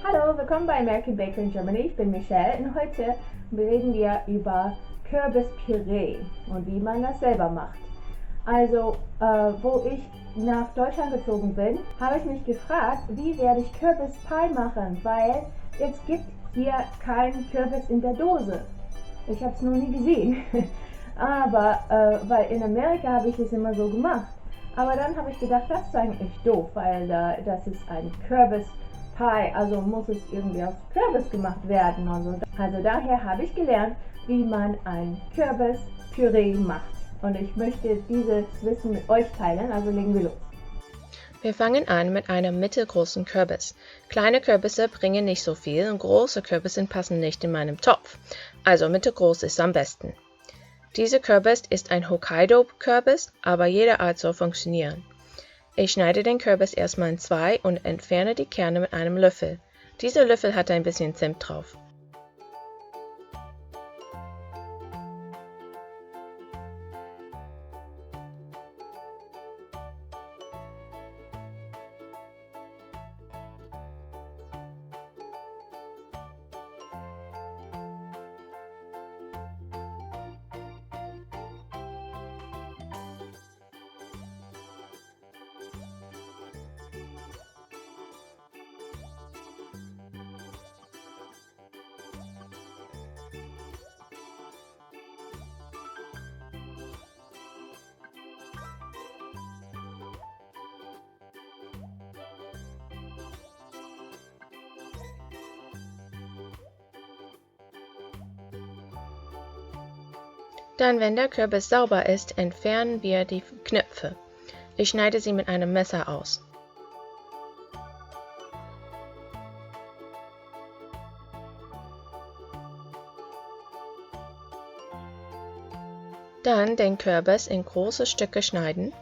Hallo, willkommen bei American Baker in Germany. Ich bin Michelle und heute reden wir über Kürbis Püree und wie man das selber macht. Also, wo ich nach Deutschland gezogen bin, habe ich mich gefragt, wie werde ich Kürbis Pie machen, weil es gibt hier keinen Kürbis in der Dose. Ich habe es noch nie gesehen. Aber, weil in Amerika habe ich es immer so gemacht. Aber dann habe ich gedacht, das ist eigentlich doof, weil das ist ein Kürbis Pie, also muss es irgendwie aus Kürbis gemacht werden und so. Also daher habe ich gelernt, wie man ein Kürbis-Püree macht. Und ich möchte dieses Wissen mit euch teilen, also legen wir los. Wir fangen an mit einem mittelgroßen Kürbis. Kleine Kürbisse bringen nicht so viel und große Kürbisse passen nicht in meinem Topf. Also mittelgroß ist am besten. Dieser Kürbis ist ein Hokkaido-Kürbis, aber jede Art soll funktionieren. Ich schneide den Kürbis erstmal in zwei und entferne die Kerne mit einem Löffel. Dieser Löffel hat ein bisschen Zimt drauf. Dann, wenn der Kürbis sauber ist, entfernen wir die Knöpfe. Ich schneide sie mit einem Messer aus. Dann den Kürbis in große Stücke schneiden.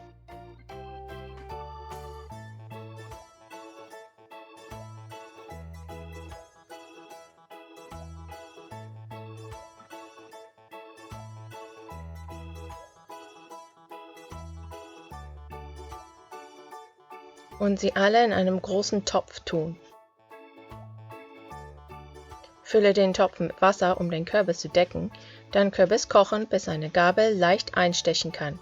Und sie alle in einem großen Topf tun. Fülle den Topf mit Wasser, um den Kürbis zu decken, dann Kürbis kochen, bis eine Gabel leicht einstechen kann.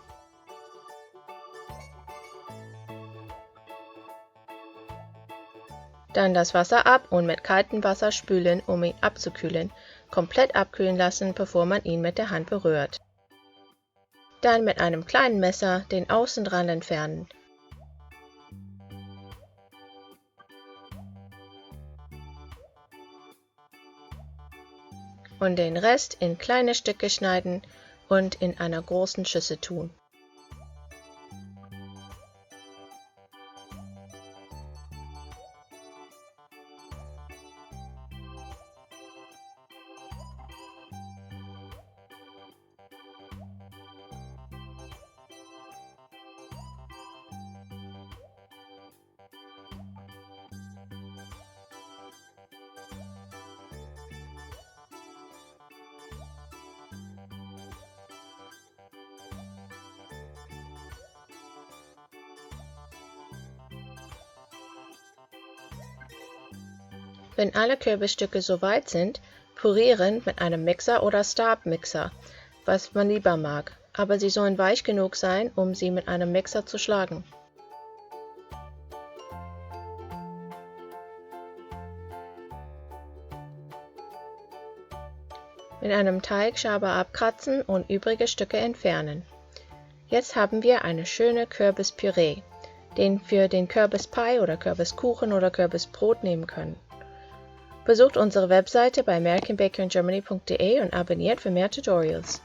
Dann das Wasser ab und mit kaltem Wasser spülen, um ihn abzukühlen. Komplett abkühlen lassen, bevor man ihn mit der Hand berührt. Dann mit einem kleinen Messer den Außenrand entfernen. Und den Rest in kleine Stücke schneiden und in einer großen Schüssel tun. Wenn alle Kürbisstücke soweit sind, pürieren mit einem Mixer oder Stabmixer, was man lieber mag, aber sie sollen weich genug sein, um sie mit einem Mixer zu schlagen. Mit einem Teigschaber abkratzen und übrige Stücke entfernen. Jetzt haben wir eine schöne Kürbispüree, den wir den Kürbispie oder Kürbiskuchen oder Kürbisbrot nehmen können. Besucht unsere Webseite bei americanbakeringermany.de und abonniert für mehr Tutorials.